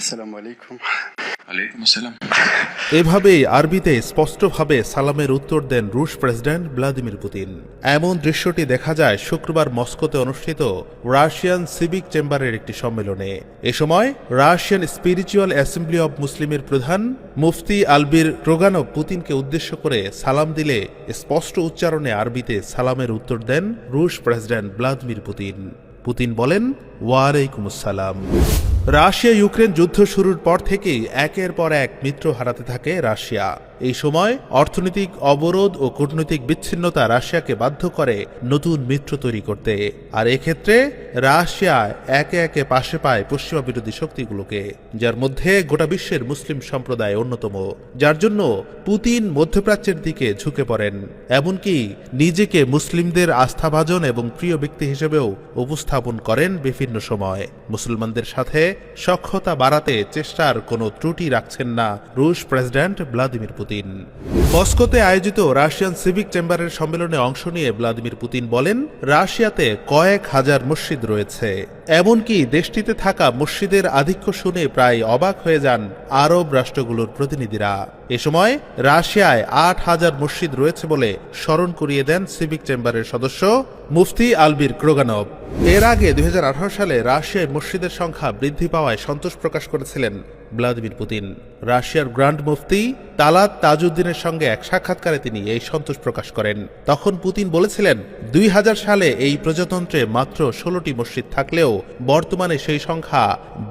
আসসালামু আলাইকুম। ওয়ালাইকুম আসসালাম। এভাবেই আরবিতে স্পষ্টভাবে সালামের উত্তর দেন রুশ প্রেসিডেন্ট ভ্লাদিমির পুতিন। এমন দৃশ্যটি দেখা যায় শুক্রবার মস্কোতে অনুষ্ঠিত রাশিয়ান সিভিক চেম্বারের একটি সম্মেলনে। এ সময় রাশিয়ান স্পিরিচুয়াল অ্যাসেম্বলি অব মুসলিমের প্রধান মুফতি আলবির ক্রোগানভ পুতিনকে উদ্দেশ্য করে সালাম দিলে স্পষ্ট উচ্চারণে আরবিতে সালামের উত্তর দেন রুশ প্রেসিডেন্ট ভ্লাদিমির পুতিন। পুতিন বলেন, ওয়ালাইকুম আসসালাম। রাশিয়া ইউক্রেন যুদ্ধ শুরুর পর থেকেই একের পর এক মিত্র হারাতে থাকে রাশিয়া। এই সময় অর্থনৈতিক অবরোধ ও কূটনৈতিক বিচ্ছিন্নতা রাশিয়াকে বাধ্য করে নতুন মিত্র তৈরি করতে। আর এক্ষেত্রে রাশিয়া একে একে পাশে পায় পশ্চিমা বিরোধী শক্তিগুলোকে, যার মধ্যে গোটা বিশ্বের মুসলিম সম্প্রদায় অন্যতম। যার জন্য পুতিন মধ্যপ্রাচ্যের দিকে ঝুঁকে পড়েন, এমনকি নিজেকে মুসলিমদের আস্থাভাজন এবং প্রিয় ব্যক্তি হিসেবেও উপস্থাপন করেন বিভিন্ন সময়। মুসলমানদের সাথে সখ্যতা বাড়াতে চেষ্টার কোনো ত্রুটি রাখছেন না রুশ প্রেসিডেন্ট ভ্লাদিমির পুতিন। মস্কোতে আয়োজিত রাশিয়ান সিভিক চেম্বারের সম্মেলনে অংশ নিয়ে ভ্লাদিমির পুতিন বলেন, রাশিয়াতে কয়েক হাজার মসজিদ রয়েছে, এমনকি দেশটিতে থাকা মসজিদের আধিক্য শুনে প্রায় অবাক হয়ে যান আরব রাষ্ট্রগুলোর প্রতিনিধিরা। এ সময় রাশিয়ায় ৮,০০০ মসজিদ রয়েছে বলে স্মরণ করিয়ে দেন সিভিক চেম্বারের সদস্য মুফতি আলবির ক্রোগানভ। এর আগে ২০১৮ সালে রাশিয়ায় মসজিদের সংখ্যা বৃদ্ধি পাওয়ায় সন্তোষ প্রকাশ করেছিলেন ভ্লাদিমির পুতিন। রাশিয়ার গ্র্যান্ড মুফতি তালাত তাজউদ্দিনের সঙ্গে এক সাক্ষাৎকারে তিনি এই সন্তোষ প্রকাশ করেন। তখন পুতিন বলেছিলেন, ২০০০ সালে এই প্রজাতন্ত্রে মাত্র ১৬টি মসজিদ থাকলেও বর্তমানে সেই সংখ্যা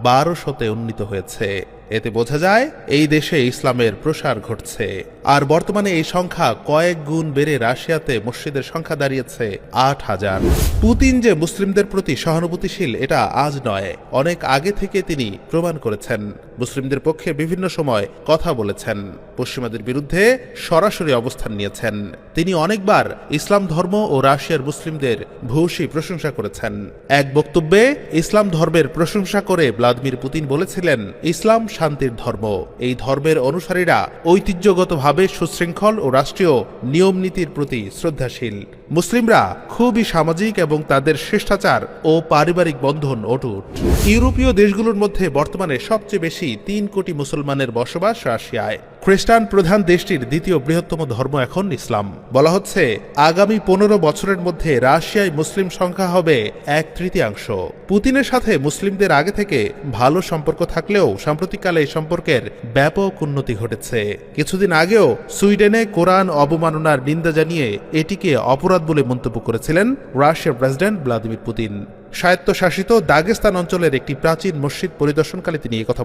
১২০০-তে উন্নীত হয়েছে। এতে বোঝা যায় এই দেশে ইসলামের প্রসার ঘটছে। আর বর্তমানে এই সংখ্যা কয়েক গুণ বেড়ে রাশিয়াতে মসজিদের সংখ্যা দাঁড়িয়েছে ৮,০০০। পুতিন যে মুসলিমদের প্রতি সহানুভূতিশীল এটা আজ নয়, অনেক আগে থেকে তিনি প্রমাণ করেছেন। মুসলিমদের পক্ষে বিভিন্ন সময় কথা বলেছেন, পশ্চিমাদের বিরুদ্ধে সরাসরি অবস্থান নিয়েছেন। তিনি অনেকবার ইসলাম ধর্ম ও রাশিয়ার মুসলিমদের ভূয়সী প্রশংসা করেছেন। এক বক্তব্যে ইসলাম ধর্মের প্রশংসা করে ভ্লাদিমির পুতিন বলেছিলেন, ইসলাম শান্তির ধর্ম। এই ধর্মের অনুসারীরা ঐতিহ্যগতভাবে সুশৃঙ্খল ও রাষ্ট্রীয় নিয়ম নীতির প্রতি শ্রদ্ধাশীল। মুসলিমরা খুবই সামাজিক এবং তাদের শিষ্টাচার ও পারিবারিক বন্ধন অটুট। ইউরোপীয় দেশগুলোর মধ্যে বর্তমানে সবচেয়ে বেশি ৩ কোটি মুসলমানের বসবাস রাশিয়ায়। খ্রিস্টান প্রধান দেশটির দ্বিতীয় বৃহত্তম ধর্ম এখন ইসলাম। বলা হচ্ছে, আগামী ১৫ বছরের মধ্যে রাশিয়ায় মুসলিম সংখ্যা হবে ১/৩। পুতিনের সাথে মুসলিমদের আগে থেকে ভালো সম্পর্ক থাকলেও সাম্প্রতিককালে এই সম্পর্কের ব্যাপক উন্নতি ঘটেছে। কিছুদিন আগেও সুইডেনে কোরআন অবমাননার নিন্দা জানিয়ে এটিকে অপরাধ বলে মন্তব্য করেছিলেন রাশিয়ার প্রেসিডেন্ট ভ্লাদিমির পুতিন। স্বায়ত্তশাসিত দাগেস্তান অঞ্চলের একটি প্রাচীন মসজিদ পরিদর্শনকালে তিনি একথা